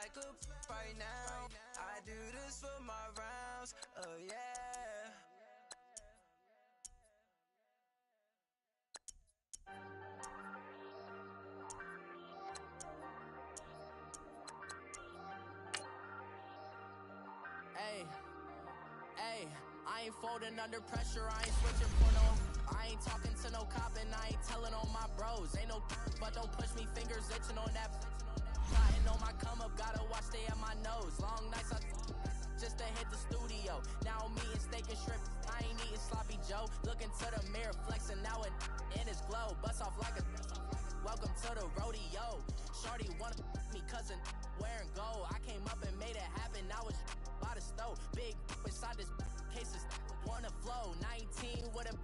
like a right now. I do this for my rounds, oh yeah. Hey, I ain't folding under pressure, I ain't switching for no. I ain't talking to no cop and I ain't telling on my bros. Ain't no but don't push me, fingers itching on that. Plotting on my come up, gotta watch stay at my nose. Long nights I just to hit the studio. Now I'm eating steak and shrimp, I ain't eating sloppy Joe. Looking to the mirror, flexing now it in his glow. Bust off like a welcome to the rodeo. Shorty wanna me cousin wearing gold. I came up and made it happen, now it's by the stove. Big inside this cases wanna flow. 19 with a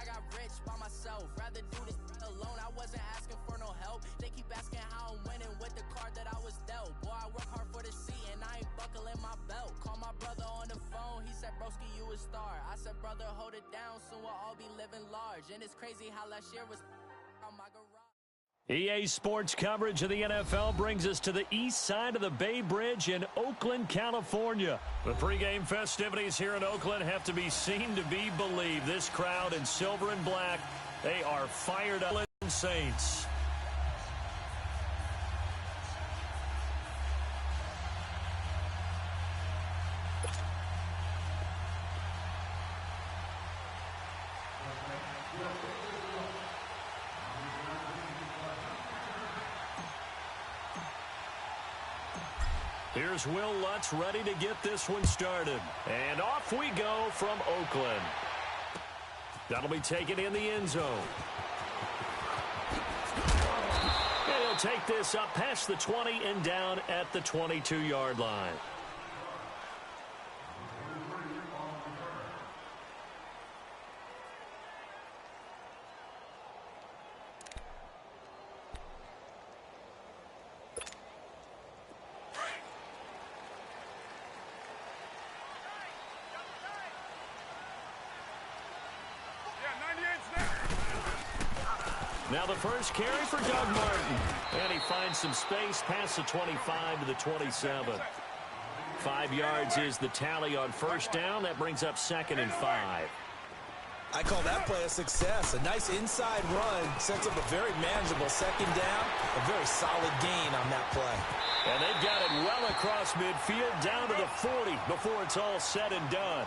I got rich by myself. Rather do this alone. I wasn't asking for no help. They keep asking how I'm winning with the card that I was dealt. Boy, I work hard for the seat and I ain't buckling my belt. Call my brother on the phone. He said, broski, you a star. I said, brother, hold it down. Soon we'll all be living large. And it's crazy how last year was on my garage. EA Sports coverage of the NFL brings us to the east side of the Bay Bridge in Oakland, California. The pregame festivities here in Oakland have to be seen to be believed. This crowd in silver and black, they are fired up. Saints. Here's Will Lutz ready to get this one started. And off we go from Oakland. That'll be taken in the end zone. And he'll take this up past the 20 and down at the 22-yard line. Now the first carry for Doug Martin. And he finds some space past the 25 to the 27. 5 yards is the tally on first down. That brings up 2nd and 5. I call that play a success. A nice inside run sets up a very manageable 2nd down. A very solid gain on that play. And they've got it well across midfield down to the 40 before it's all said and done.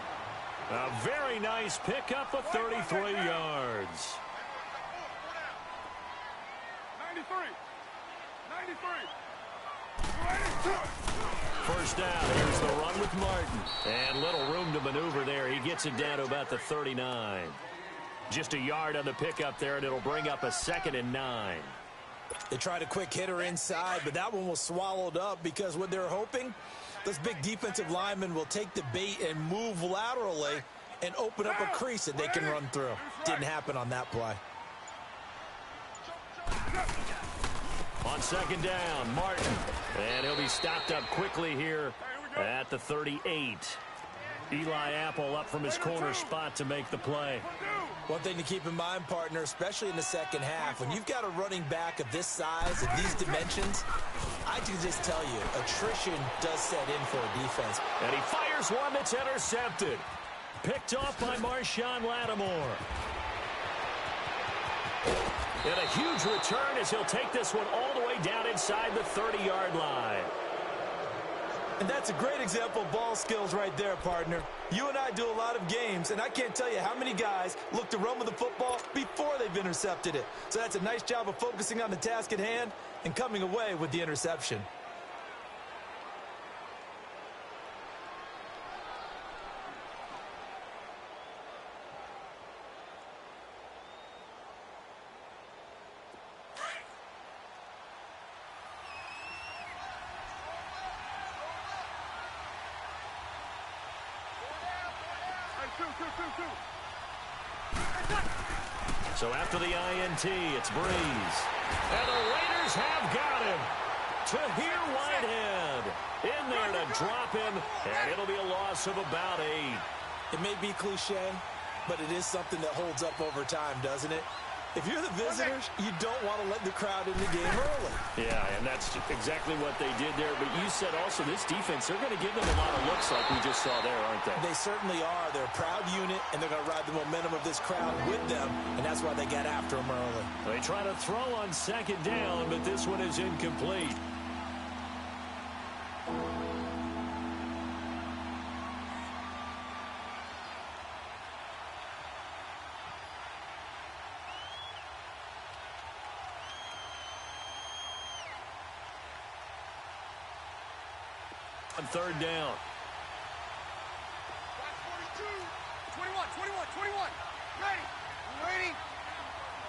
A very nice pickup of 33 yards. 93. First down. Here's the run with Martin. And little room to maneuver there. He gets it down to about the 39. Just a yard on the pickup there, and it'll bring up a 2nd and 9. They tried a quick hitter inside, but that one was swallowed up because what they're hoping, this big defensive lineman will take the bait and move laterally and open up a crease that they can run through. Didn't happen on that play. On 2nd down, Martin. And he'll be stopped up quickly here at the 38. Eli Apple up from his corner spot to make the play. One thing to keep in mind, partner, especially in the second half, when you've got a running back of this size, of these dimensions, I can just tell you, attrition does set in for a defense. And he fires one that's intercepted. Picked off by Marshawn Lattimore. And a huge return as he'll take this one all the way down inside the 30-yard line. And that's a great example of ball skills right there, partner. You and I do a lot of games, and I can't tell you how many guys look to run with the football before they've intercepted it. So that's a nice job of focusing on the task at hand and coming away with the interception. So after the INT, it's Breeze. And the Raiders have got him. Tahir Whitehead in there to drop him, and it'll be a loss of about 8. It may be cliche, but it is something that holds up over time, doesn't it? If you're the visitors, you don't want to let the crowd in the game early. Yeah, and that's exactly what they did there. But you said also this defense, they're going to give them a lot of looks like we just saw there, aren't they? They certainly are. They're a proud unit, and they're going to ride the momentum of this crowd with them, and that's why they got after them early. They try to throw on second down, but this one is incomplete. On third down. 42, 21. Ready. I'm waiting.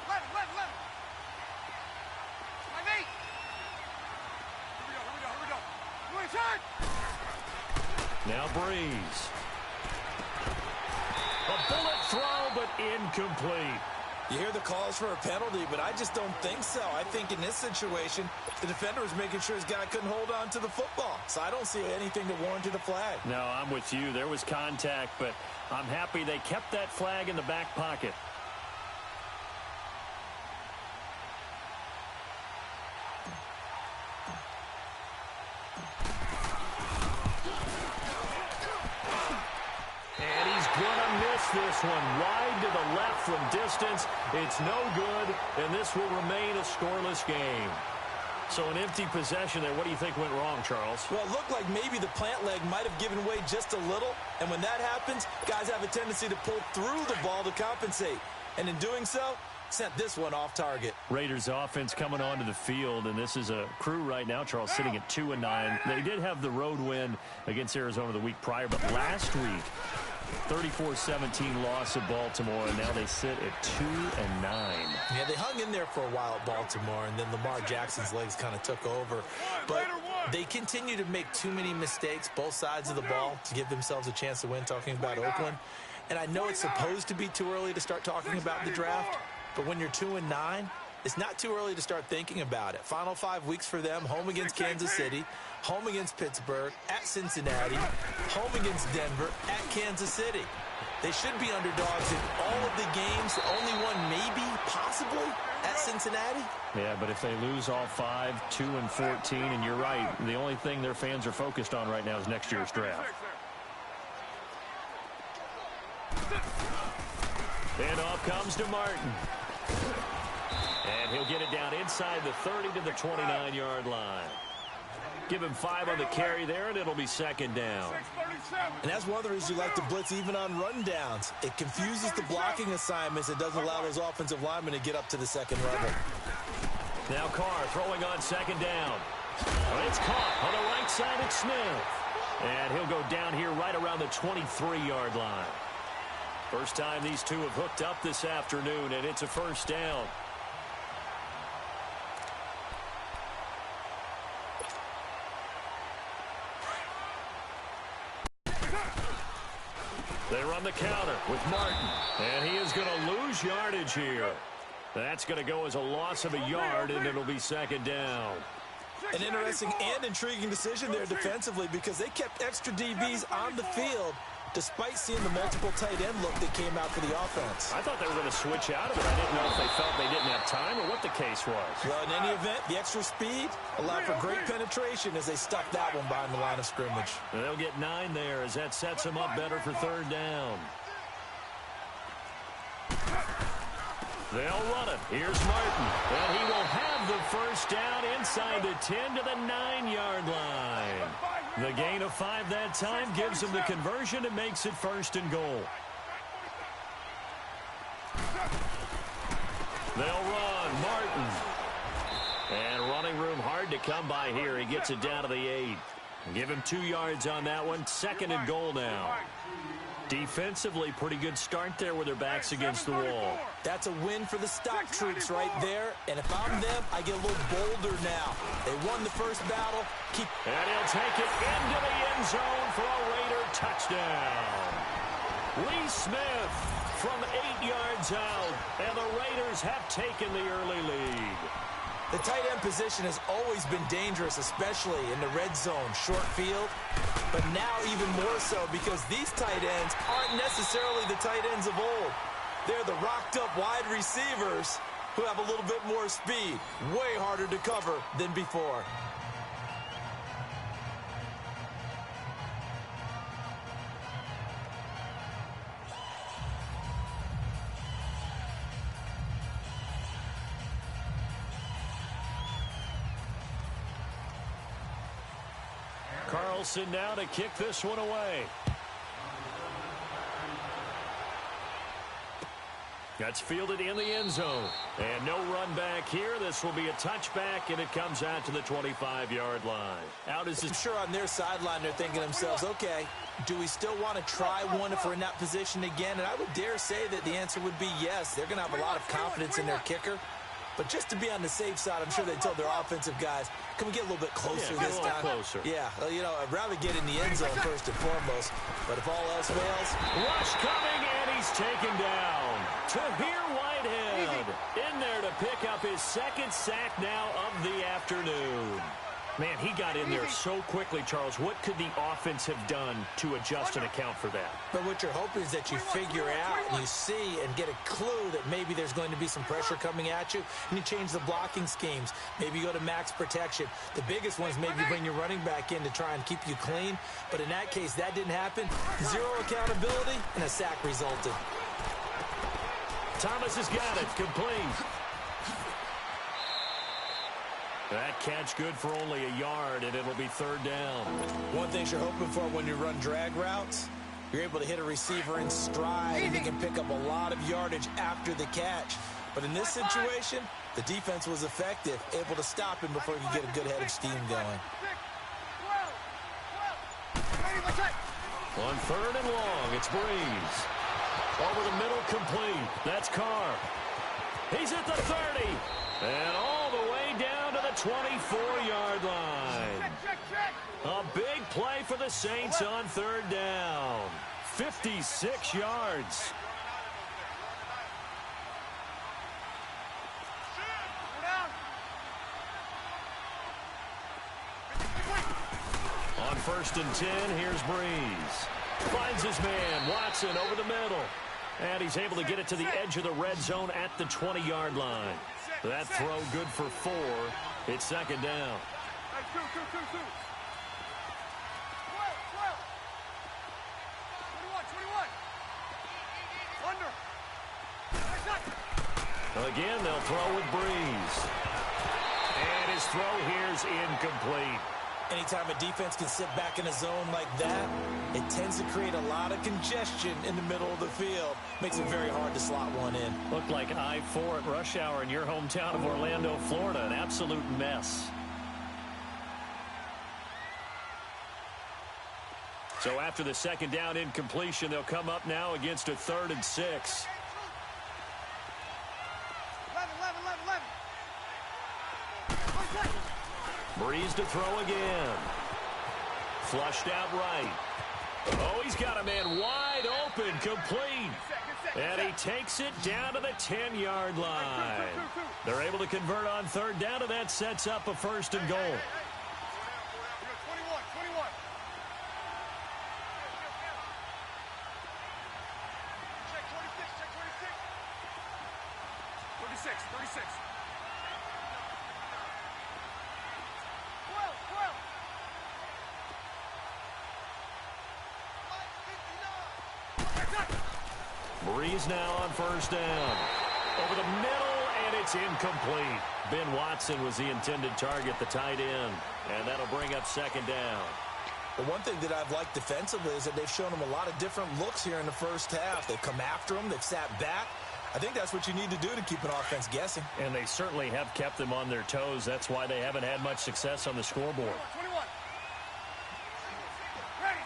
Let him. My mate. Here we go. You inside. Now Breeze. A bullet throw, but incomplete. You hear the calls for a penalty, but I just don't think so. I think in this situation, the defender was making sure his guy couldn't hold on to the football. So I don't see anything that warranted a flag. No, I'm with you. There was contact, but I'm happy they kept that flag in the back pocket. This one wide to the left from distance. It's no good, and this will remain a scoreless game. So an empty possession there. What do you think went wrong, Charles? Well, it looked like maybe the plant leg might have given way just a little, and when that happens, guys have a tendency to pull through the ball to compensate. And in doing so, sent this one off target. Raiders offense coming onto the field, and this is a crew right now, Charles, sitting at 2-9. They did have the road win against Arizona the week prior, but last week, 34-17 loss at Baltimore, and now they sit at 2-9. Yeah, they hung in there for a while at Baltimore, and then Lamar Jackson's legs kind of took over. But they continue to make too many mistakes, both sides of the ball, to give themselves a chance to win, talking about Oakland. And I know it's supposed to be too early to start talking about the draft, but when you're 2-9, it's not too early to start thinking about it. Final 5 weeks for them, home against Kansas City, home against Pittsburgh, at Cincinnati, home against Denver, at Kansas City. They should be underdogs in all of the games. The only one maybe, possibly, at Cincinnati. Yeah, but if they lose all 5, 2-14, and you're right, the only thing their fans are focused on right now is next year's draft. And off comes to Martin. And he'll get it down inside the 30 to the 29-yard line. Give him 5 on the carry there, and it'll be second down. And that's one of the reasons you like to blitz even on rundowns. It confuses the blocking assignments. It doesn't allow those offensive linemen to get up to the second level. Now Carr throwing on second down. Well, it's caught on the right side at Smith. And he'll go down here right around the 23-yard line. First time these two have hooked up this afternoon, and it's a first down. They run the counter with Martin, and he is going to lose yardage here. That's going to go as a loss of a yard, and it'll be second down. An interesting and intriguing decision there defensively because they kept extra DBs on the field despite seeing the multiple tight end look that came out for the offense. I thought they were going to switch out of it. I didn't know if they felt they didn't have time or what the case was. Well, in any event, the extra speed allowed for great penetration as they stuck that one behind the line of scrimmage. And they'll get 9 there as that sets them up better for third down. They'll run it. Here's Martin. And he will have the first down inside the 10 to the 9-yard line. The gain of 5 that time gives them the conversion and makes it first and goal. They'll run. Martin. And running room hard to come by here. He gets it down to the 8. Give him 2 yards on that one. Second and goal now. Defensively, pretty good start there with their backs against the wall. That's a win for the stock troops right there. And if I'm them, I get a little bolder now. They won the first battle. And he'll take it into the end zone for a Raider touchdown. Lee Smith from 8 yards out. And the Raiders have taken the early lead. The tight end position has always been dangerous, especially in the red zone, short field. But now even more so because these tight ends aren't necessarily the tight ends of old. They're the rocked-up wide receivers who have a little bit more speed. Way harder to cover than before. Carlson now to kick this one away. That's fielded in the end zone. And no run back here. This will be a touchback, and it comes out to the 25-yard line. Out is I'm sure on their sideline they're thinking to themselves, okay, do we still want to try one if we're in that position again? And I would dare say that the answer would be yes. They're going to have a lot of confidence in their kicker. But just to be on the safe side, I'm sure they told their offensive guys, can we get a little bit closer this time? Closer. Yeah, you know, I'd rather get in the end zone first and foremost. But if all else fails... Rush coming, and he's taken down. Tahir Whitehead in there to pick up his second sack now of the afternoon. Man, he got in there so quickly, Charles. What could the offense have done to adjust and account for that? But what you're hoping is that you figure out and you see and get a clue that maybe there's going to be some pressure coming at you, and you change the blocking schemes. Maybe you go to max protection. The biggest one is maybe bring your running back in to try and keep you clean. But in that case, that didn't happen. Zero accountability, and a sack resulted. Thomas has got it. Complete. That catch good for only a yard, and it'll be third down. One thing you're hoping for when you run drag routes, you're able to hit a receiver in stride, and he can pick up a lot of yardage after the catch. But in this situation, the defense was effective, able to stop him before he could get a good head of steam going. On third and long, it's Breeze. Over the middle, complete. That's Carr. He's at the 30. And all the way down to the 24-yard line. A big play for the Saints on third down. 56 yards. On first and 10, here's Breeze. Finds his man, Watson, over the middle. And he's able to get it to the edge of the red zone at the 20-yard line. That throw good for 4. It's second down. Again, they'll throw with Breeze. And his throw here's incomplete. Anytime a defense can sit back in a zone like that, it tends to create a lot of congestion in the middle of the field. Makes it very hard to slot one in. Looked like I-4 at rush hour in your hometown of Orlando, Florida. An absolute mess. So after the second down incompletion, they'll come up now against a 3rd and 6. 11. Breeze to throw again. Flushed out right. Oh, he's got a man wide open, complete. And he takes it down to the 10-yard line. They're able to convert on third down, and that sets up a first and goal. 21. Check 26. 36. 12. Breeze now on first down. Over the middle, and it's incomplete. Ben Watson was the intended target, the tight end. And that'll bring up second down. But one thing that I've liked defensively is that they've shown them a lot of different looks here in the first half. They've come after them. They've sat back. I think that's what you need to do to keep an offense guessing. And they certainly have kept them on their toes. That's why they haven't had much success on the scoreboard. 21. Ready.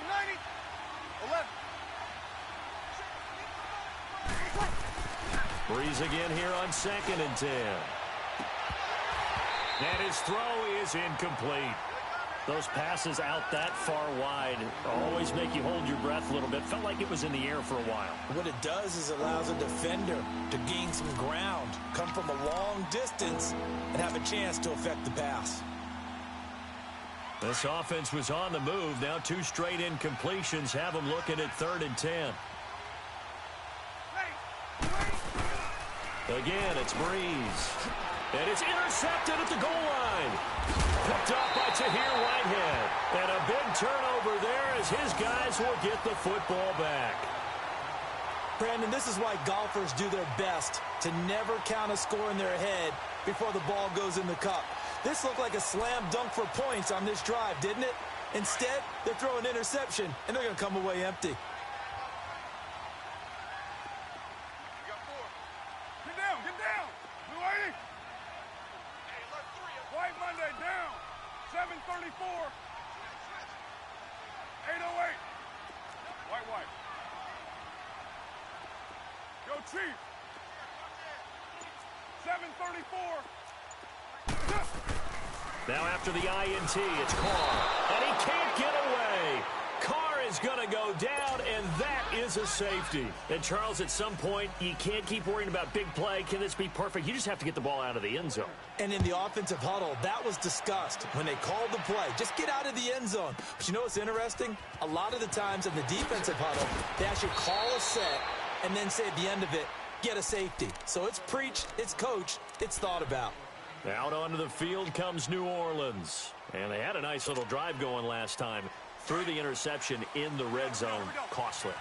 90. 11. Breeze again here on second and 10. And his throw is incomplete. Those passes out that far wide always make you hold your breath a little bit. Felt like it was in the air for a while. What it does is allows a defender to gain some ground, come from a long distance, and have a chance to affect the pass. This offense was on the move. Now 2 straight incompletions have them looking at 3rd and 10. Again, it's Breeze. And it's intercepted at the goal line. Picked up by Tahir Whitehead. And a big turnover there as his guys will get the football back. Brandon, this is why golfers do their best to never count a score in their head before the ball goes in the cup. This looked like a slam dunk for points on this drive, didn't it? Instead, they're throwing interception, and they're going to come away empty. Get down, get down. Blue 80. White Monday down. 734. 808. White. Yo, Chief. 734. Now after the INT, it's Carr. And he can't get away. Carr is going to go down, and that is a safety. And, Charles, at some point, you can't keep worrying about big play. Can this be perfect? You just have to get the ball out of the end zone. And in the offensive huddle, that was discussed when they called the play. Just get out of the end zone. But you know what's interesting? A lot of the times in the defensive huddle, they actually call a set and then say at the end of it, get a safety. So it's preached, it's coached, it's thought about. Out onto the field comes New Orleans. And they had a nice little drive going last time. Threw the interception in the red zone. Costly.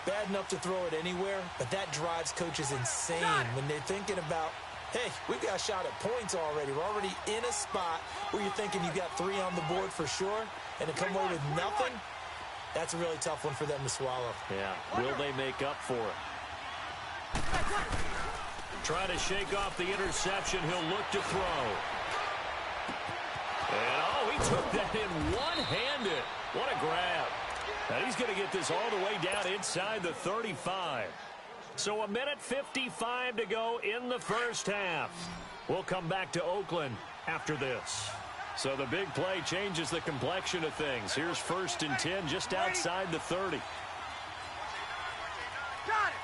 Bad enough to throw it anywhere, but that drives coaches insane when they're thinking about, hey, we've got a shot at points already. We're already in a spot where you're thinking you got 3 on the board for sure, and to come away with nothing, that's a really tough one for them to swallow. Yeah, will they make up for it? Trying to shake off the interception. He'll look to throw. And, oh, he took that in one-handed. What a grab. And he's going to get this all the way down inside the 35. So 1:55 to go in the first half. We'll come back to Oakland after this. So the big play changes the complexion of things. Here's 1st and 10 just outside the 30. Got it.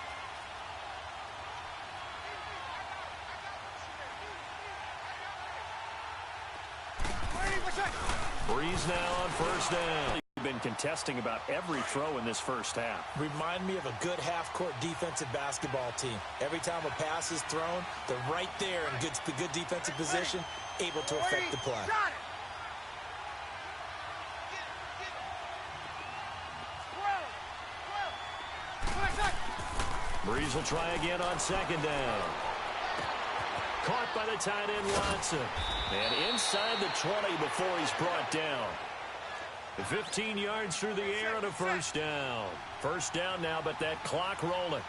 Breeze now on 1st down. Been contesting about every throw in this first half. Remind me of a good half-court defensive basketball team. Every time a pass is thrown, they're right there in good defensive position, able to affect the play. Breeze will try again on 2nd down. Caught by the tight end Watson. And inside the 20 before he's brought down. 15 yards through the air and a 1st down. 1st down now, but that clock rolling.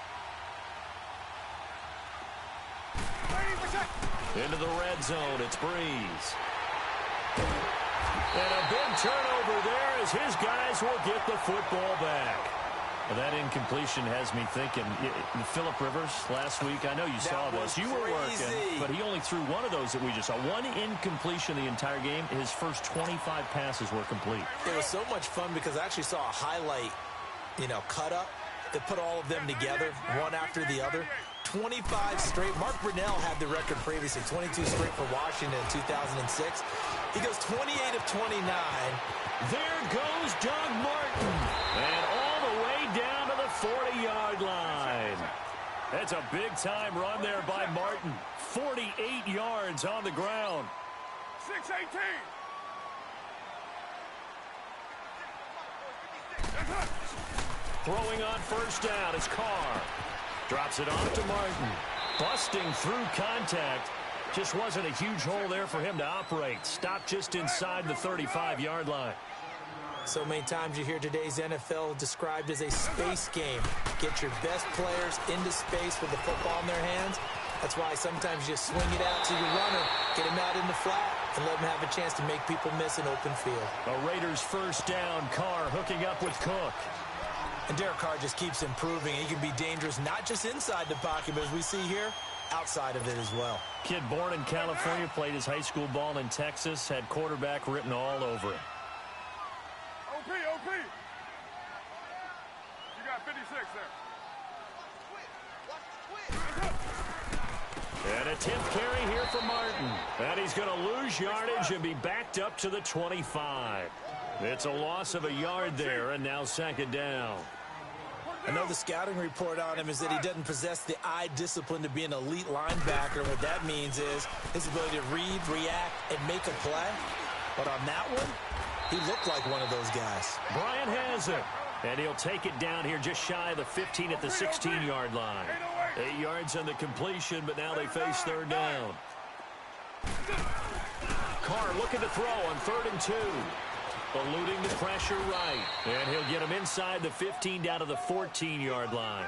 Into the red zone, it's Breeze. And a big turnover there as his guys will get the football back. Well, that incompletion has me thinking, Phillip Rivers last week, I know you saw this. You were working, but he only threw one of those that we just saw. One incompletion the entire game. His first 25 passes were complete. It was so much fun because I actually saw a highlight, cut up that put all of them together, one after the other. 25 straight. Mark Brunell had the record previously, 22 straight for Washington in 2006. He goes 28 of 29. There goes Doug Martin. And all the way down to the 40-yard line. That's a big-time run there by Martin. 48 yards on the ground. 6-18. Throwing on 1st down is Carr. Drops it off to Martin. Busting through contact. Just wasn't a huge hole there for him to operate. Stopped just inside the 35-yard line. So many times you hear today's NFL described as a space game. Get your best players into space with the football in their hands. That's why sometimes you just swing it out to your runner, get him out in the flat, and let him have a chance to make people miss an open field. A Raiders 1st down. Carr hooking up with Cook. And Derek Carr just keeps improving. He can be dangerous not just inside the pocket, but as we see here, outside of it as well. Kid born in California, played his high school ball in Texas, had quarterback written all over him. OP. You got 56 there. And a 10th carry here for Martin. And he's going to lose yardage and be backed up to the 25. It's a loss of a yard there, and now 2nd down. I know the scouting report on him is that he doesn't possess the eye discipline to be an elite linebacker. What that means is his ability to read, react, and make a play. But on that one, he looked like one of those guys. Bryant has it. And he'll take it down here just shy of the 15 at the 16-yard line. 8 yards on the completion, but now they face third down. Carr looking to throw on 3rd and 2. Eluding the pressure right. And he'll get him inside the 15 down to the 14-yard line.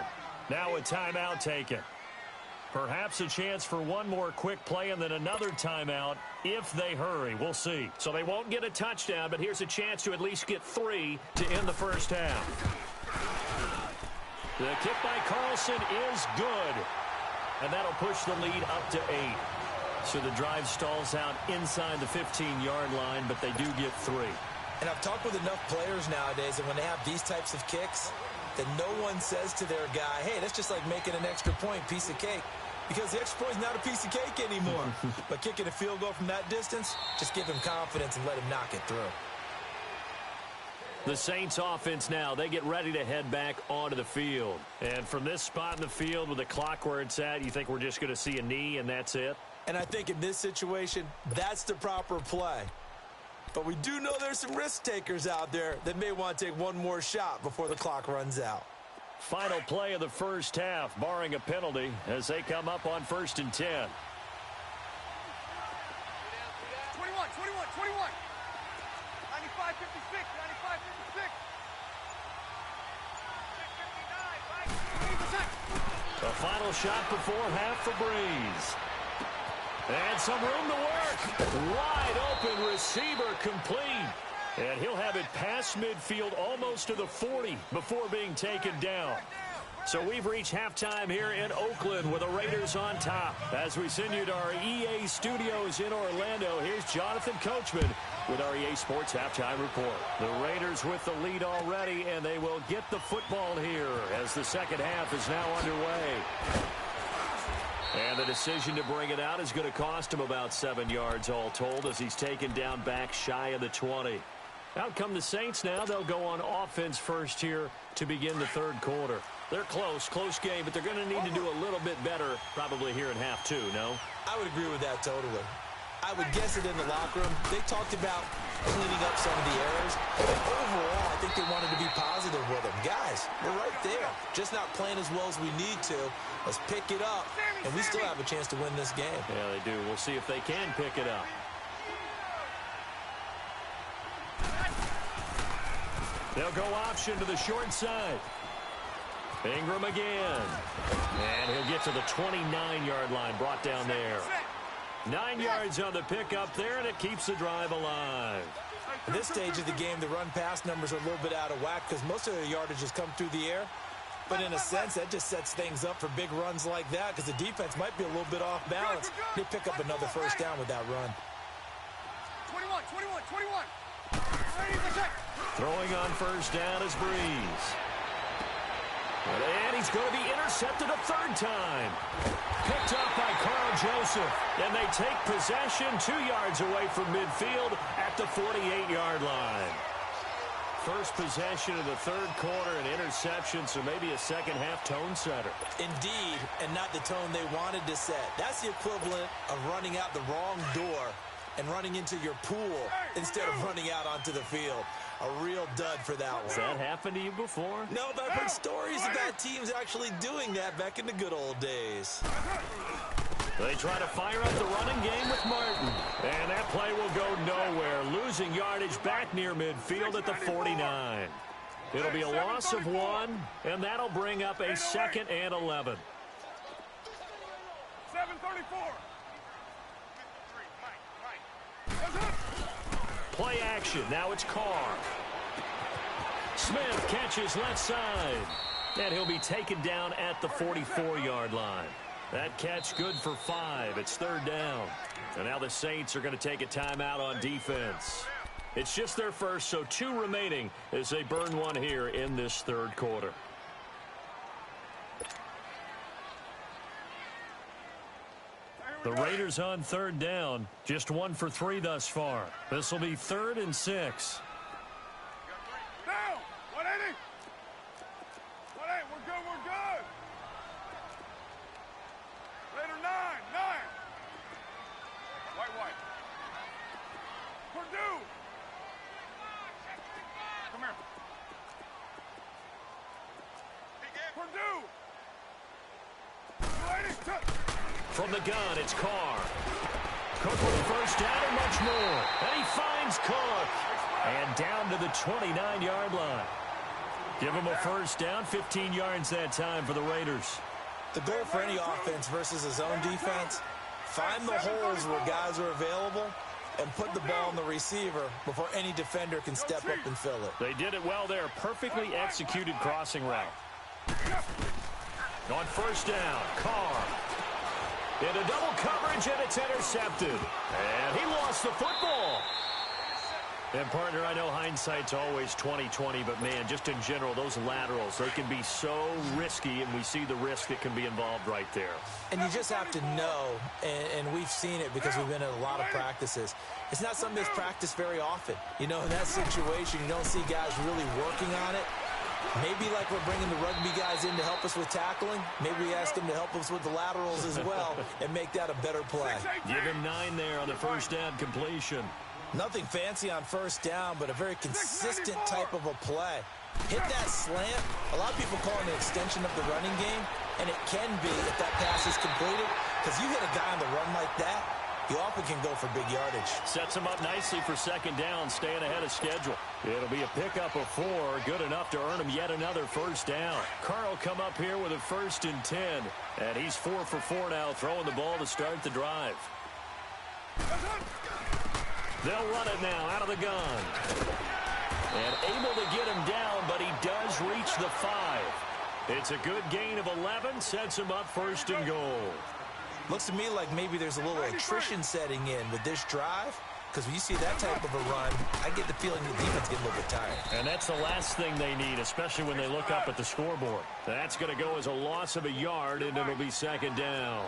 Now a timeout taken. Perhaps a chance for one more quick play and then another timeout if they hurry. We'll see. So they won't get a touchdown, but here's a chance to at least get 3 to end the first half. The kick by Carlson is good. And that'll push the lead up to 8. So the drive stalls out inside the 15-yard line, but they do get 3. And I've talked with enough players nowadays that when they have these types of kicks, that no one says to their guy, hey, that's just like making an extra point, piece of cake. Because the extra point is not a piece of cake anymore. But kicking a field goal from that distance, just give him confidence and let him knock it through. The Saints offense now, they get ready to head back onto the field. And from this spot in the field with the clock where it's at, you think we're just going to see a knee and that's it? And I think in this situation, that's the proper play. But we do know there's some risk takers out there that may want to take one more shot before the clock runs out. Final play of the first half, barring a penalty, as they come up on 1st and 10. 21, 21, 21. 95, 56, 95, 56. The final shot before half for Breeze. And some room to work. Wide open receiver complete. And he'll have it past midfield almost to the 40 before being taken down. So we've reached halftime here in Oakland with the Raiders on top. As we send you to our EA studios in Orlando, here's Jonathan Coachman with our EA Sports Halftime Report. The Raiders with the lead already, and they will get the football here as the second half is now underway. And the decision to bring it out is going to cost him about 7 yards all told as he's taken down back shy of the 20. Out come the Saints now. They'll go on offense first here to begin the third quarter. They're close game, but they're going to need to do a little bit better probably here in half 2, no? I would agree with that totally. I would guess it in the locker room. They talked about cleaning up some of the errors. But overall, I think they wanted to be positive with them. Guys, we're right there. Just not playing as well as we need to. Let's pick it up, and we still have a chance to win this game. Yeah, they do. We'll see if they can pick it up. They'll go option to the short side. Ingram again. And he'll get to the 29-yard line, brought down there. 9 yards on the pickup there, and it keeps the drive alive. At this stage of the game, the run-pass numbers are a little bit out of whack because most of their yardage has come through the air. But in a sense, that just sets things up for big runs like that because the defense might be a little bit off balance. They pick up another first down with that run. 21, 21, 21. Throwing on first down is Breeze. And he's going to be intercepted a third time. Picked up by Carl Joseph. And they take possession 2 yards away from midfield at the 48-yard line. First possession of the third quarter, an interception, so maybe a second-half tone setter. Indeed, and not the tone they wanted to set. That's the equivalent of running out the wrong door and running into your pool instead of running out onto the field. A real dud for that one. Has that happened to you before? No, but I've heard stories about teams actually doing that back in the good old days. They try to fire up the running game with Martin. And that play will go nowhere. Losing yardage back near midfield at the 49. It'll be a loss of 1, and that'll bring up a 2nd and 11. 7:34. Play action. Now it's Carr. Smith catches left side. And he'll be taken down at the 44-yard line. That catch good for 5. It's third down. And now the Saints are going to take a timeout on defense. It's just their first, so 2 remaining as they burn 1 here in this third quarter. The Raiders on third down. Just 1 for 3 thus far. This will be 3rd and 6. Down. 180. 180. We're Purdue! Come here. Purdue! From the gun, it's Carr. Cook with a first down and much more. And he finds Cook. And down to the 29-yard line. Give him a first down, 15 yards that time for the Raiders. The goal for any offense versus a zone defense, find the holes where guys are available and put the ball on the receiver before any defender can step up and fill it. They did it well there. Perfectly executed crossing route. On first down, Carr. Into double coverage, and it's intercepted. And he lost the football. And, partner, I know hindsight's always 20/20, but, man, just in general, those laterals, they can be so risky, and we see the risk that can be involved right there. And you just have to know, and we've seen it because we've been in a lot of practices. It's not something that's practiced very often. You know, in that situation, you don't see guys really working on it. Maybe like we're bringing the rugby guys in to help us with tackling. Maybe we ask them to help us with the laterals as well and make that a better play. Give him 9 there on the first down completion. Nothing fancy on first down, but a very consistent type of a play. Hit that slant. A lot of people call it an extension of the running game, and it can be if that pass is completed, because you hit a guy on the run like that, you often can go for big yardage. Sets him up nicely for second down, staying ahead of schedule. It'll be a pickup of 4, good enough to earn him yet another first down. Carr will come up here with a 1st and 10, and he's 4 for 4 now, throwing the ball to start the drive. They'll run it now out of the gun. And able to get him down, but he does reach the 5. It's a good gain of 11, sets him up 1st and goal. Looks to me like maybe there's a little attrition setting in with this drive, because when you see that type of a run, I get the feeling the defense gets a little bit tired. And that's the last thing they need, especially when they look up at the scoreboard. That's going to go as a loss of a yard, and it'll be second down.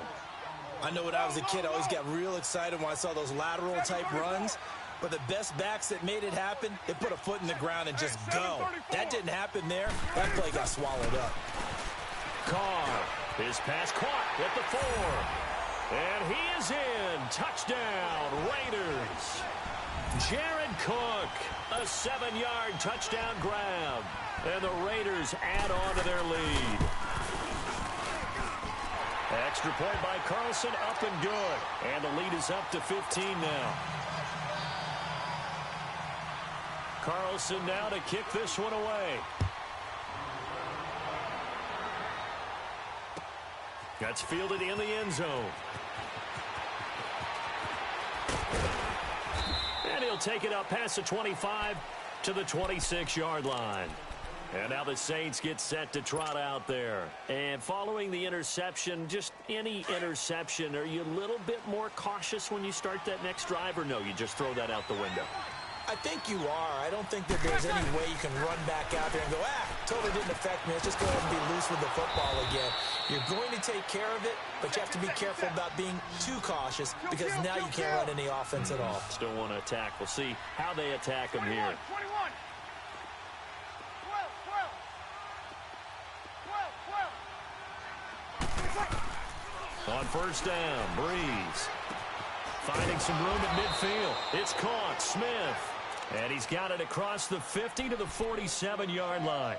I know when I was a kid, I always got real excited when I saw those lateral-type runs. But the best backs that made it happen, they put a foot in the ground and just go. That didn't happen there. That play got swallowed up. Carr, his pass caught at the 4. And he is in. Touchdown, Raiders. Jared Cook, a 7-yard touchdown grab. And the Raiders add on to their lead. Extra point by Carlson, up and good. And the lead is up to 15 now. Carlson now to kick this one away. That's fielded in the end zone. And he'll take it up past the 25 to the 26-yard line. And now the Saints get set to trot out there. And following the interception, just any interception, are you a little bit more cautious when you start that next drive, or no, you just throw that out the window? I think you are. I don't think that there's any way you can run back out there and go, totally didn't affect me. Let's just go ahead and be loose with the football again. You're going to take care of it, but you have to be careful about being too cautious, because now you can't run any offense at all. Still want to attack. We'll see how they attack him here. 21. 12. On first down, Breeze. Finding some room at midfield. It's caught. Smith. And he's got it across the 50 to the 47-yard line.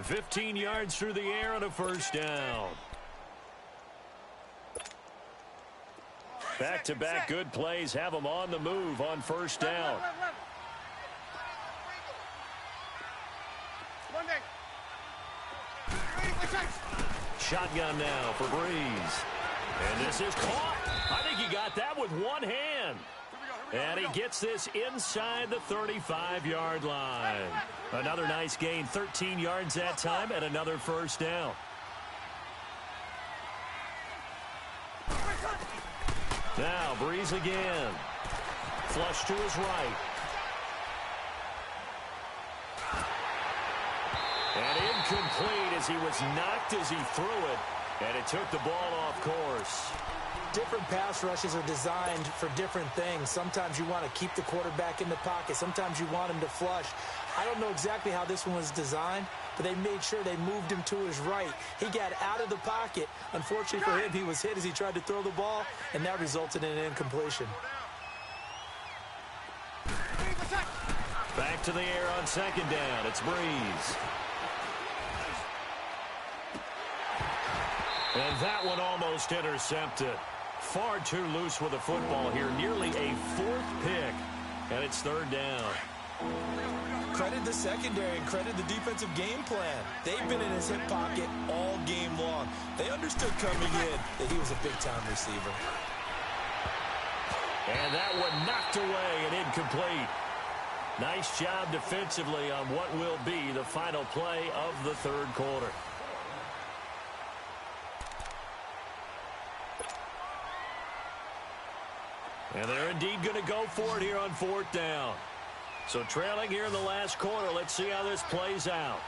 15 yards through the air and a first down. Back-to-back good plays have them on the move on first down. Shotgun now for Breeze. And this is caught. I think he got that with one hand. And he gets this inside the 35-yard line. Another nice gain, 13 yards that time, and another first down. Now Breeze again. Flush to his right. And incomplete as he was knocked as he threw it. And it took the ball off course. Different pass rushes are designed for different things. Sometimes you want to keep the quarterback in the pocket. Sometimes you want him to flush. I don't know exactly how this one was designed, but they made sure they moved him to his right. He got out of the pocket. Unfortunately for him, he was hit as he tried to throw the ball, and that resulted in an incompletion. Back to the air on second down. It's Breeze. And that one almost intercepted. Far too loose with the football here. Nearly a fourth pick. And it's third down. Credit the secondary and credit the defensive game plan. They've been in his hip pocket all game long. They understood coming in that he was a big-time receiver. And that one knocked away and incomplete. Nice job defensively on what will be the final play of the third quarter. And they're indeed going to go for it here on fourth down. So trailing here in the last quarter, let's see how this plays out.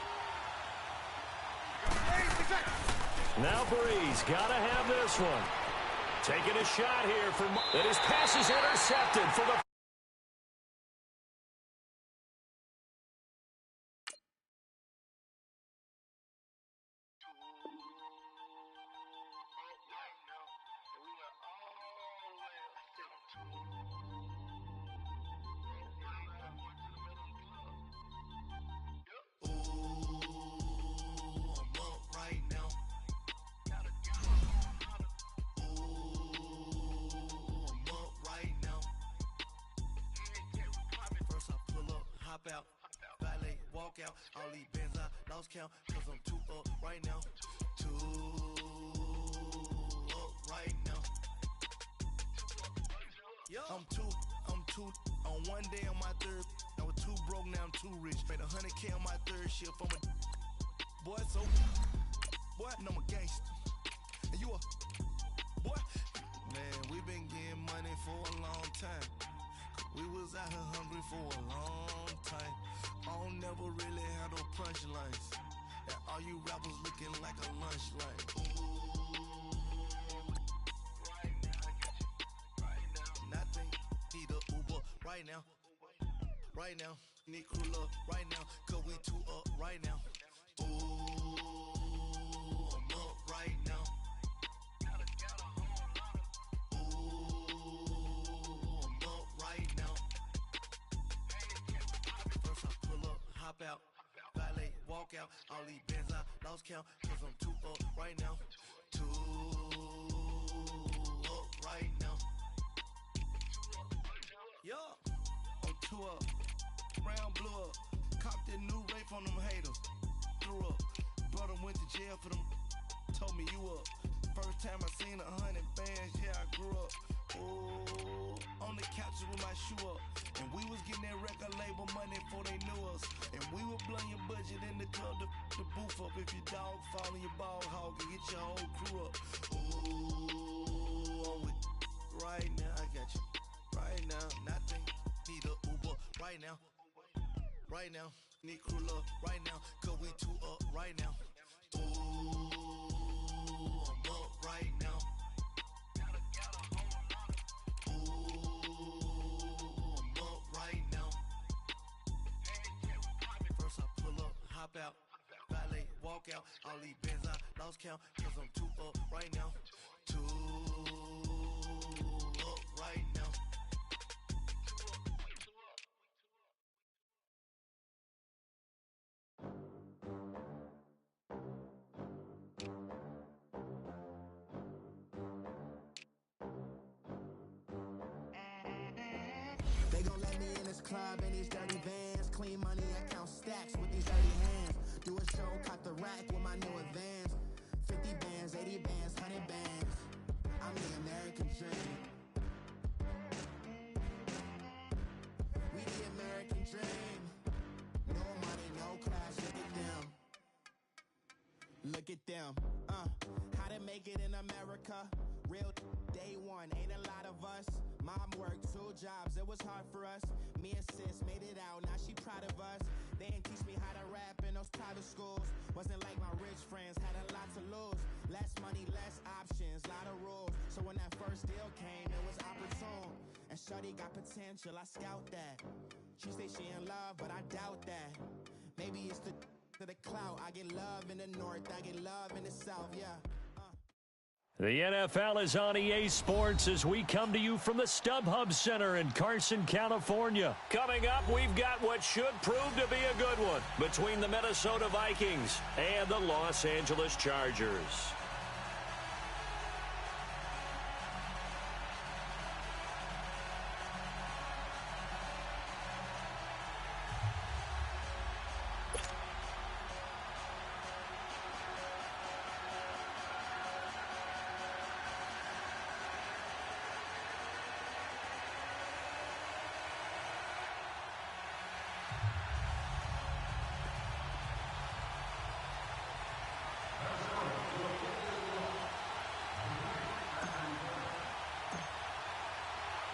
Now Breeze got to have this one. Taking a shot here from, and his pass is intercepted for the out, valet, walk out, all these bands I lost count, cause I'm too up right now, too up right now, I'm too, on one day on my third, I was too broke, now I'm too rich, made 100K on my third shift, I'm a, boy, so, boy, and I'm a gangster, and you a, boy, man, we been getting money for a long time. We was out here hungry for a long time. I don't never really have no punchlines. And all you rappers looking like a lunch line. Nothing, need a Uber right now. Right now, need crew love right now. Cause we too up right now. Ooh, I'm up right now. Out, valet, walk out, all these bands I lost count, cause I'm too up right now, too up right now, yeah, I'm too up, brown blew up, copped that new rape on them haters, threw up, brother went to jail for them, told me you up, first time I seen 100 bands, yeah I grew up, ooh, on the couches with my shoe up. And we was getting that record label money before they knew us. And we were blowing your budget in the club to boof up. If your dog fall in your ball hog and get your whole crew up. Ooh, I'm with right now. I got you right now. Nothing, need a Uber right now. Right now, need crew love right now. Cause we too up right now. Ooh, I'm up right now. Out, valet, walk out, all these bands I lost count, cause I'm too up right now, too up right now. They gon' let me in this club in these dirty vans, clean money, I count stacks with these dirty hands. Do a show, cut the rack with my new advance. 50 bands, 80 bands, 100 bands. I'm the American dream. We the American dream. No money, no class, look at them. Look at them. How to make it in America? Real day one, ain't a lot of us. Mom worked 2 jobs, it was hard for us. Me and sis made it out, now she proud of us. They didn't teach me how to rap in those private schools. Wasn't like my rich friends, had a lot to lose. Less money, less options, lot of rules. So when that first deal came, it was opportune. And shorty got potential, I scout that. She say she in love, but I doubt that. Maybe it's to the clout. I get love in the north, I get love in the south, yeah. The NFL is on EA Sports as we come to you from the StubHub Center in Carson, California. Coming up, we've got what should prove to be a good one between the Minnesota Vikings and the Los Angeles Chargers.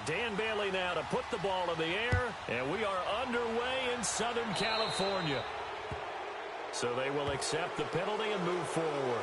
Dan Bailey now to put the ball in the air, and we are underway in Southern California. So they will accept the penalty and move forward.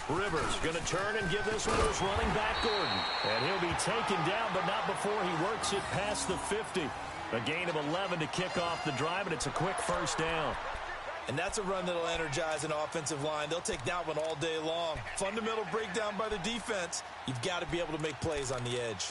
Rivers going to turn and give this one to his running back, Gordon. And he'll be taken down, but not before he works it past the 50. A gain of 11 to kick off the drive, and it's a quick first down. And that's a run that'll energize an offensive line. They'll take that one all day long. Fundamental breakdown by the defense. You've got to be able to make plays on the edge.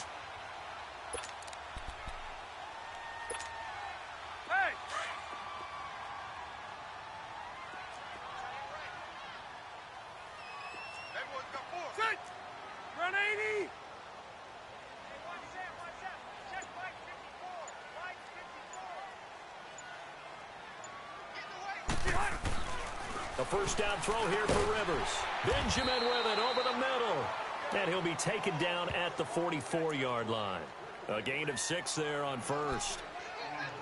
A first down throw here for Rivers. Benjamin with it over the middle. And he'll be taken down at the 44-yard line. A gain of 6 there on first.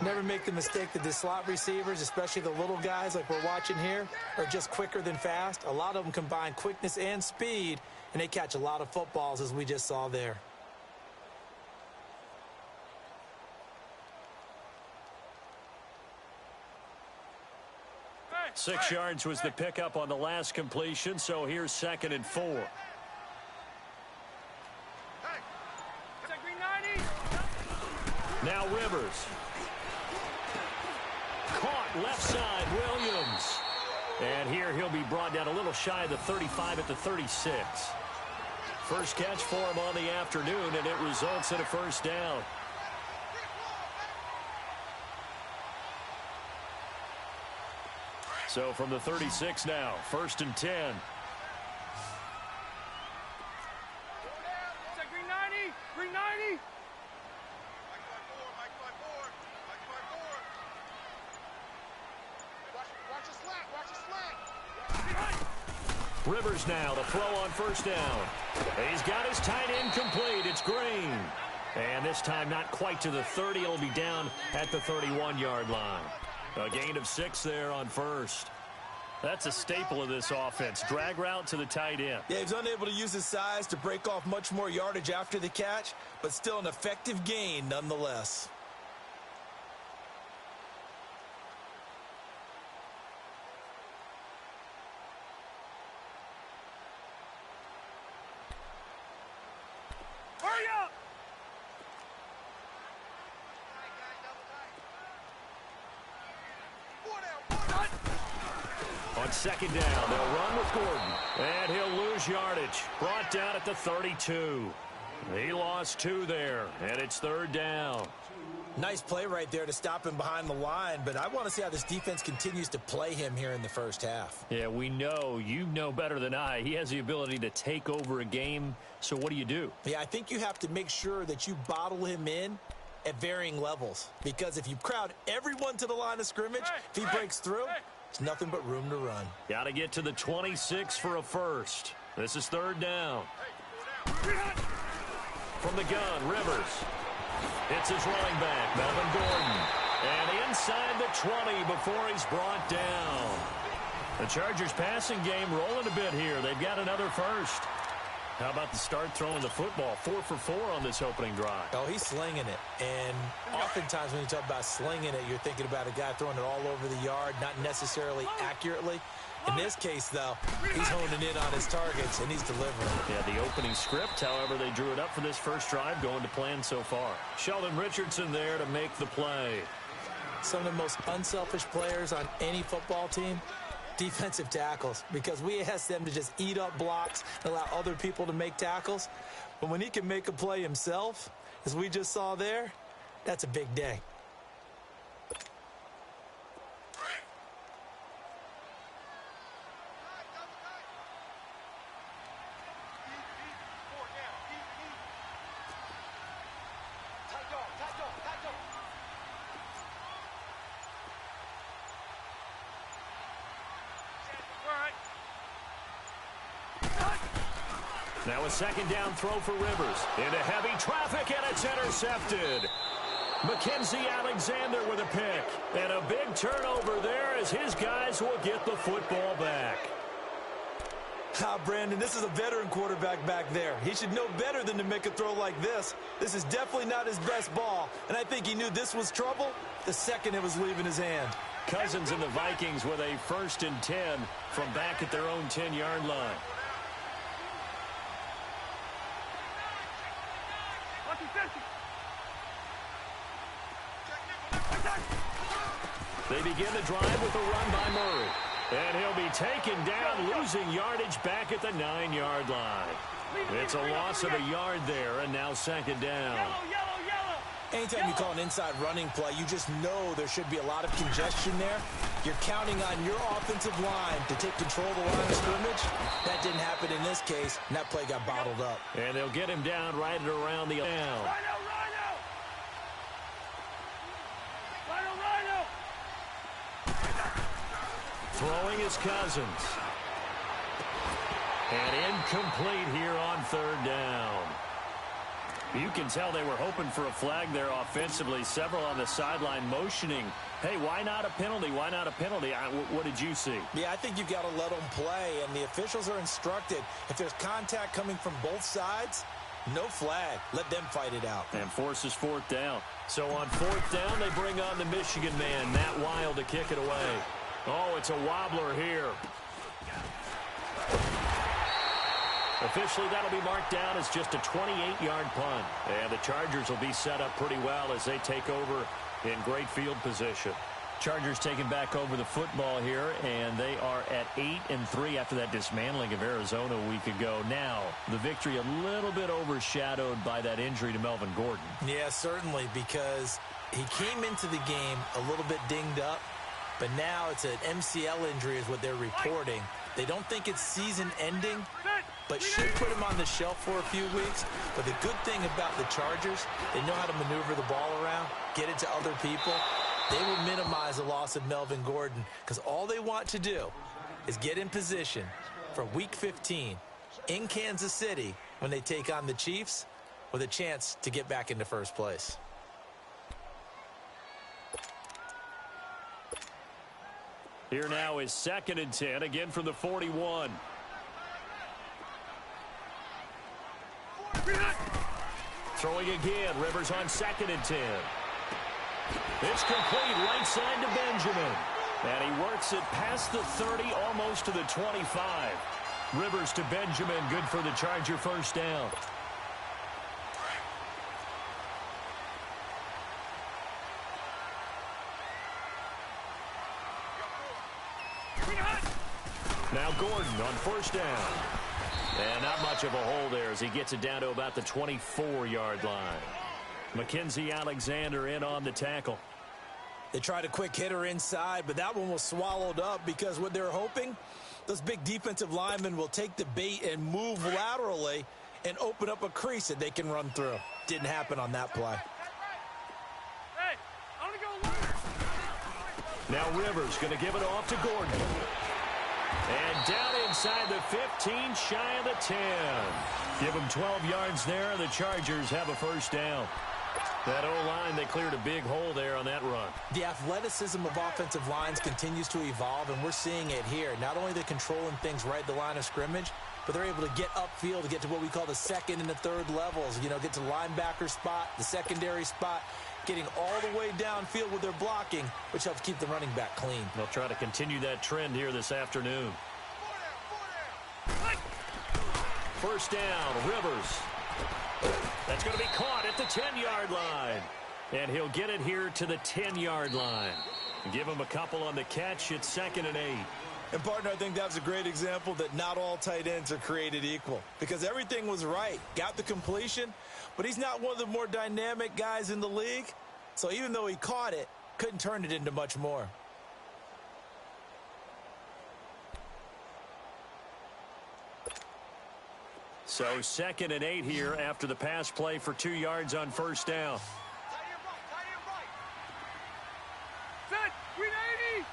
Never make the mistake that the slot receivers, especially the little guys like we're watching here, are just quicker than fast. A lot of them combine quickness and speed, and they catch a lot of footballs, as we just saw there. Hey, 6 yards was the pickup on the last completion, so here's 2nd and 4. Now Rivers. Caught left side, Williams. And here he'll be brought down a little shy of the 35 at the 36. First catch for him on the afternoon, and it results in a first down. So from the 36 now, 1st and 10. Green 90. Rivers now to throw on first down. He's got his tight end complete. It's Green. And this time not quite to the 30. It'll be down at the 31-yard line. A gain of 6 there on first. That's a staple of this offense. Drag route to the tight end. Yeah, he's unable to use his size to break off much more yardage after the catch, but still an effective gain nonetheless. On second down, they'll run with Gordon. And he'll lose yardage. Brought down at the 32. He lost 2 there, and it's 3rd down. Nice play right there to stop him behind the line, but I want to see how this defense continues to play him here in the first half. Yeah, we know. You know better than I. He has the ability to take over a game, so what do? Yeah, I think you have to make sure that you bottle him in at varying levels, because if you crowd everyone to the line of scrimmage, if he breaks through, it's nothing but room to run. Got to get to the 26 for a first. This is 3rd down. From the gun, Rivers. It's his running back, Melvin Gordon. And inside the 20 before he's brought down. The Chargers passing game rolling a bit here. They've got another first. How about the start throwing the football? 4 for 4 on this opening drive. Oh, he's slinging it. And oftentimes when you talk about slinging it, you're thinking about a guy throwing it all over the yard, not necessarily accurately. In this case, though, he's honing in on his targets, and he's delivering. Yeah, the opening script, however, they drew it up for this first drive, going to plan so far. Sheldon Richardson there to make the play. Some of the most unselfish players on any football team, defensive tackles, because we ask them to just eat up blocks and allow other people to make tackles. But when he can make a play himself, as we just saw there, that's a big day. Now a second down throw for Rivers. Into heavy traffic, and it's intercepted. Mackenzie Alexander with a pick. And a big turnover there as his guys will get the football back. Brandon, this is a veteran quarterback back there. He should know better than to make a throw like this. This is definitely not his best ball. And I think he knew this was trouble the second it was leaving his hand. Cousins and the Vikings with a 1st and 10 from back at their own 10-yard line. They begin the drive with a run by Murray. And he'll be taken down, losing yardage back at the 9-yard line. It's a loss of a yard there, and now second down. Anytime you call an inside running play, you just know there should be a lot of congestion there. You're counting on your offensive line to take control of the line of scrimmage. That didn't happen in this case, and that play got bottled up. And they'll get him down right at around the down. Throwing is Cousins. And incomplete here on 3rd down. You can tell they were hoping for a flag there offensively. Several on the sideline motioning, hey, why not a penalty? Why not a penalty? What did you see? Yeah, I think you've got to let them play, and the officials are instructed. If there's contact coming from both sides, no flag. Let them fight it out. And forces 4th down. So on 4th down, they bring on the Michigan man, Matt Wild, to kick it away. Oh, it's a wobbler here. Officially, that'll be marked down as just a 28-yard punt. And the Chargers will be set up pretty well as they take over in great field position. Chargers taking back over the football here, and they are at 8-3 after that dismantling of Arizona a week ago. Now, the victory a little bit overshadowed by that injury to Melvin Gordon. Yeah, certainly, because he came into the game a little bit dinged up, but now it's an MCL injury is what they're reporting. They don't think it's season-ending, but should put him on the shelf for a few weeks. But the good thing about the Chargers, they know how to maneuver the ball around, get it to other people. They will minimize the loss of Melvin Gordon because all they want to do is get in position for Week 15 in Kansas City when they take on the Chiefs with a chance to get back into first place. Here now is 2nd and 10, again from the 41. Throwing again, Rivers on 2nd and 10. It's complete, right side to Benjamin. And he works it past the 30, almost to the 25. Rivers to Benjamin, good for the Charger 1st down. Now Gordon on 1st down. And not much of a hole there as he gets it down to about the 24-yard line. Mackenzie Alexander in on the tackle. They tried a quick hitter inside, but that one was swallowed up because what they're hoping, those big defensive linemen will take the bait and move laterally and open up a crease that they can run through. Didn't happen on that play. Hey, I'm gonna go longer. Now Rivers going to give it off to Gordon. And down inside the 15, shy of the 10. Give them 12 yards there, and the Chargers have a 1st down. That O-line, they cleared a big hole there on that run. The athleticism of offensive lines continues to evolve, and we're seeing it here. Not only are they controlling things right at the line of scrimmage, but they're able to get upfield to get to what we call the second and the third levels. You know, get to the linebacker spot, the secondary spot, getting all the way downfield with their blocking, which helps keep the running back clean. They'll try to continue that trend here this afternoon. First down, Rivers. That's going to be caught at the 10-yard line. And he'll get it here to the 10-yard line. Give him a couple on the catch. It's 2nd and 8. And, partner, I think that was a great example that not all tight ends are created equal, because everything was right. Got the completion, but he's not one of the more dynamic guys in the league. So even though he caught it, couldn't turn it into much more. So 2nd and 8 here after the pass play for 2 yards on first down. Set, green 80.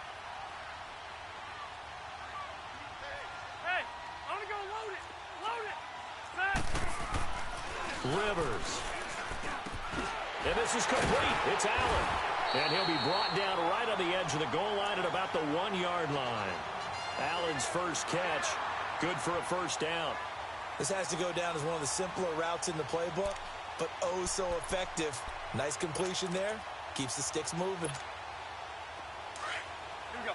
Hey, I'm gonna go load it. Load it. Set. Rivers. And this is complete. It's Allen. And he'll be brought down right on the edge of the goal line at about the 1-yard line. Allen's first catch, good for a first down. This has to go down as one of the simpler routes in the playbook, but oh so effective. Nice completion there. Keeps the sticks moving. Here we go.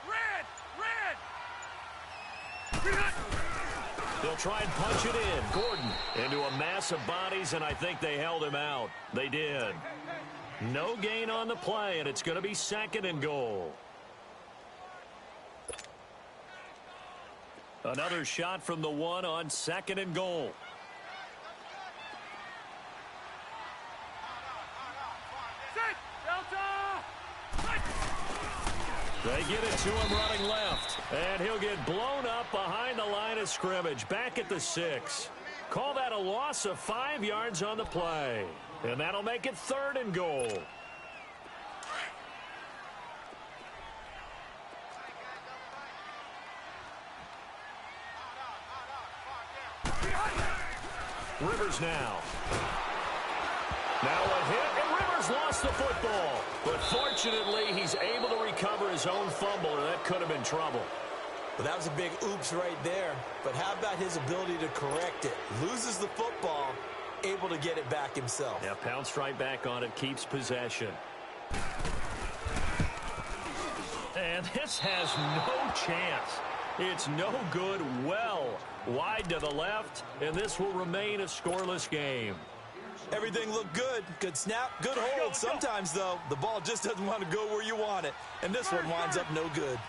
Red! Red! They'll try and punch it in. Gordon into a mass of bodies, and I think they held him out. They did. No gain on the play, and it's going to be 2nd and goal. Another shot from the 1 on 2nd and goal. Set! Delta! They get it to him running left. And he'll get blown up behind the line of scrimmage. Back at the 6. Call that a loss of 5 yards on the play. And that'll make it 3rd and goal. Rivers now. Now a hit, and Rivers lost the football. But fortunately, he's able to recover his own fumble, or that could have been trouble. Well, that was a big oops right there. But how about his ability to correct it? Loses the football, able to get it back himself. Yeah, pounced right back on it, keeps possession. And this has no chance. It's no good, well wide to the left, and this will remain a scoreless game. Everything looked good. Good snap, good hold. Sometimes, though, the ball just doesn't want to go where you want it. And this one winds up no good.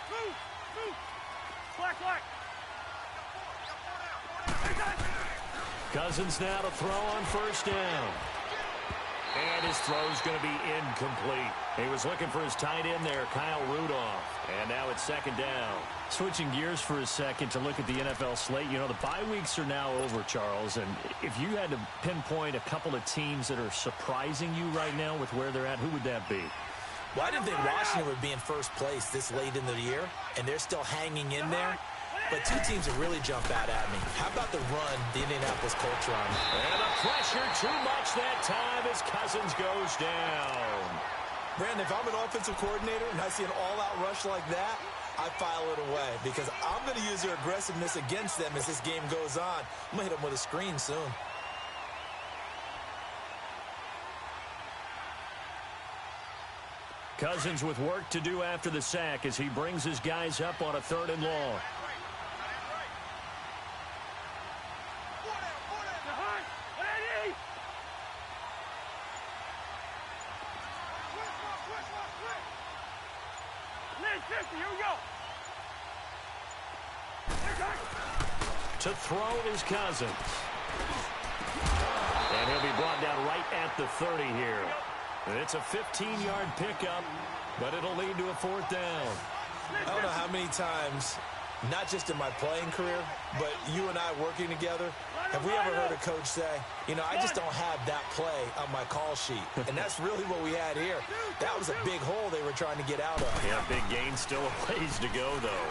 Move! Move! Black! Cousins now to throw on first down. And his throw's going to be incomplete. He was looking for his tight end there, Kyle Rudolph. And now it's 2nd down. Switching gears for a second to look at the NFL slate. You know, the bye weeks are now over, Charles. And if you had to pinpoint a couple of teams that are surprising you right now with where they're at, who would that be? Well, I didn't think Washington would be in first place this late in the year, and they're still hanging in there. But two teams that really jump out at me. How about the run the Indianapolis Colts run? And the pressure too much that time as Cousins goes down. Brandon, if I'm an offensive coordinator and I see an all-out rush like that, I file it away because I'm going to use their aggressiveness against them as this game goes on. I'm going to hit them with a screen soon. Cousins with work to do after the sack as he brings his guys up on a 3rd and long. Here we go. To throw is Cousins. And he'll be brought down right at the 30 here. And it's a 15-yard pickup, but it'll lead to a 4th down. I don't know how many times Not just in my playing career, but you and I working together. Have we ever heard a coach say, you know, I just don't have that play on my call sheet? And that's really what we had here. That was a big hole they were trying to get out of. Yeah, big gain, still a ways to go, though.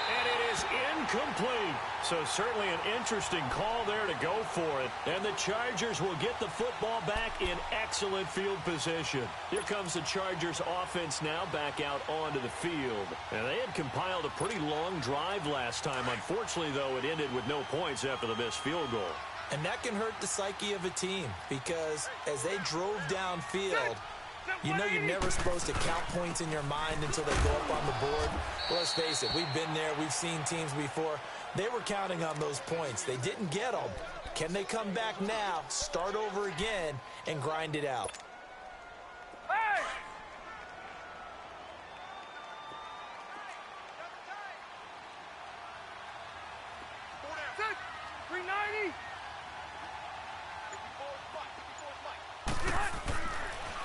And it is incomplete. So certainly an interesting call there to go for it. And the Chargers will get the football back in excellent field position. Here comes the Chargers offense now back out onto the field. And they had compiled a pretty long drive last time. Unfortunately, though, it ended with no points after the missed field goal. And that can hurt the psyche of a team because as they drove downfield, you know you're never supposed to count points in your mind until they go up on the board. Well, let's face it, we've been there. We've seen teams before. They were counting on those points. They didn't get them. Can they come back now, start over again, and grind it out? Hey! Sit! 390!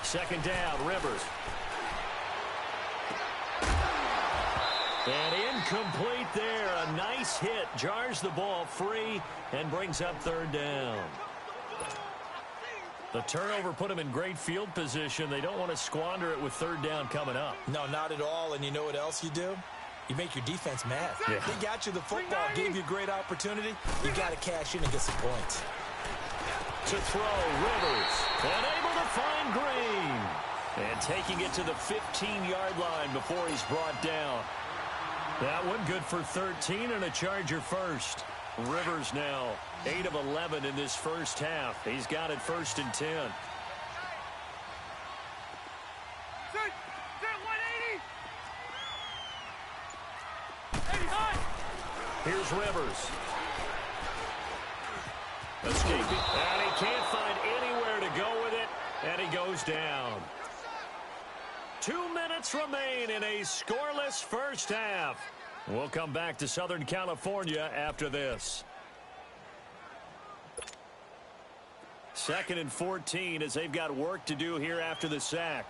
Second down, Rivers. And incomplete there. A nice hit. Jars the ball free and brings up third down. The turnover put them in great field position. They don't want to squander it with third down coming up. No, not at all. And you know what else you do? You make your defense mad. Yeah. They got you the football, gave you a great opportunity. You got to cash in and get some points. To throw, Rivers. And able to find Green. And taking it to the 15-yard line before he's brought down. That one good for 13 and a Charger first. Rivers now 8 of 11 in this first half. He's got it 1st and 10. Sit! Sit! 180! 80 high! Here's Rivers. Escaping. And he can't find anywhere to go with it. And he goes down. 2 minutes remain in a scoreless first half. We'll come back to Southern California after this. 2nd and 14 as they've got work to do here after the sack.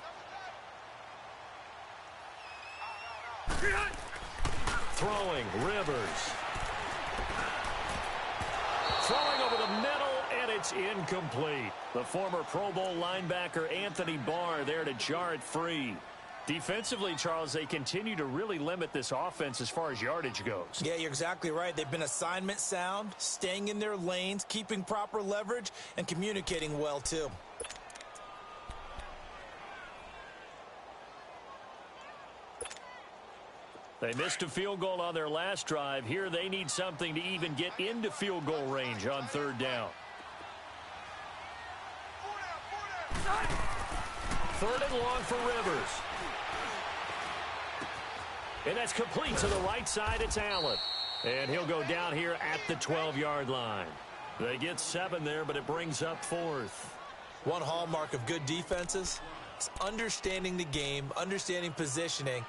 Throwing, Rivers. Throwing over the middle, and it's incomplete. The former Pro Bowl linebacker Anthony Barr there to jar it free. Defensively, Charles, they continue to really limit this offense as far as yardage goes. Yeah, you're exactly right. They've been assignment sound, staying in their lanes, keeping proper leverage, and communicating well, too. They missed a field goal on their last drive. Here they need something to even get into field goal range on third down. 3rd and long for Rivers. And that's complete to the right side. It's Allen. And he'll go down here at the 12-yard line. They get 7 there, but it brings up 4th. One hallmark of good defenses is understanding the game, understanding positioning,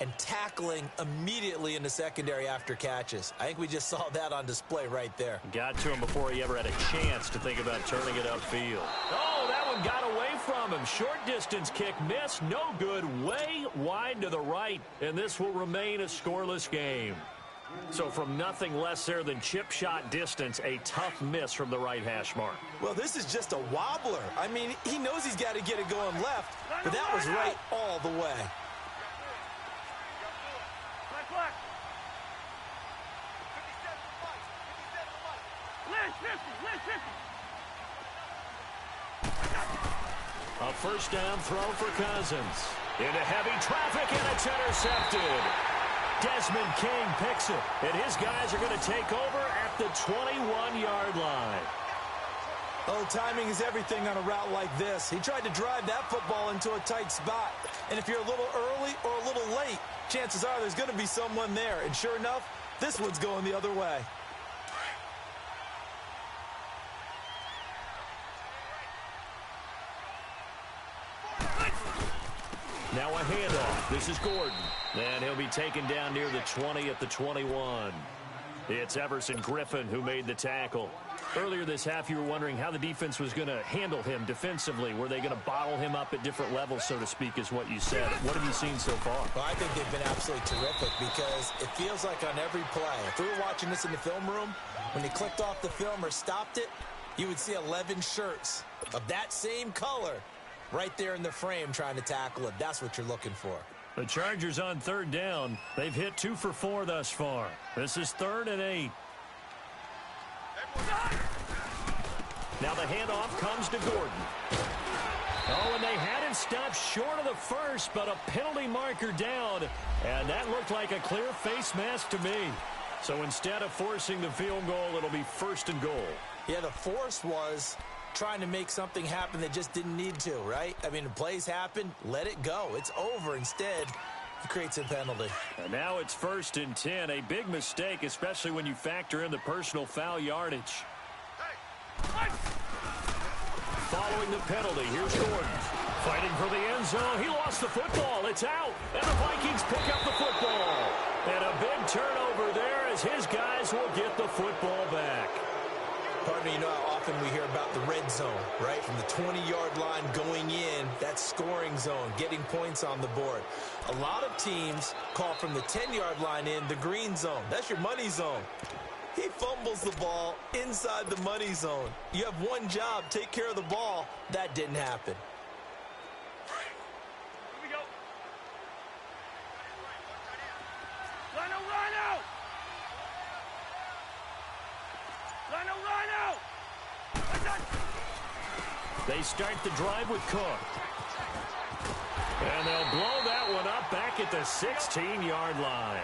and tackling immediately in the secondary after catches. I think we just saw that on display right there. Got to him before he ever had a chance to think about turning it upfield. Oh, that one got away from him. Short distance kick missed. No good. Way wide to the right. And this will remain a scoreless game. So from nothing less there than chip shot distance, a tough miss from the right hash mark. Well, this is just a wobbler. I mean, he knows he's got to get it going left, but that was right all the way. A first down throw for Cousins. Into heavy traffic, and it's intercepted. Desmond King picks it, and his guys are going to take over at the 21-yard line. Oh, timing is everything on a route like this. He tried to drive that football into a tight spot. And if you're a little early or a little late, chances are there's going to be someone there. And sure enough, this one's going the other way. Now a handoff. This is Gordon. And he'll be taken down near the 20 at the 21. It's Everson Griffin who made the tackle. Earlier this half, you were wondering how the defense was going to handle him defensively. Were they going to bottle him up at different levels, so to speak, is what you said. What have you seen so far? Well, I think they've been absolutely terrific because it feels like on every play, if we were watching this in the film room, when they clicked off the film or stopped it, you would see 11 shirts of that same color right there in the frame trying to tackle it. That's what you're looking for. The Chargers on third down. They've hit 2 for 4 thus far. This is 3rd and 8. Now the handoff comes to Gordon. Oh, and they had it stopped short of the first, but a penalty marker down. And that looked like a clear face mask to me. So instead of forcing the field goal, it'll be 1st and goal. Yeah, the force was trying to make something happen that just didn't need to, right? I mean, the plays happen, let it go. It's over. Instead, it creates a penalty. And now it's 1st and 10. A big mistake, especially when you factor in the personal foul yardage. Following the penalty, here's Gordon. Fighting for the end zone. He lost the football. It's out. And the Vikings pick up the football. And a big turnover there as his guys will get the football back. Partner, you know how often we hear about the red zone, right? From the 20-yard line going in, that scoring zone, getting points on the board. A lot of teams call from the 10-yard line in the green zone. That's your money zone. He fumbles the ball inside the money zone. You have one job, take care of the ball. That didn't happen. Here we go. Rhino, Rhino! Rhino, Rhino! They start the drive with Cook. And they'll blow that one up back at the 16-yard line.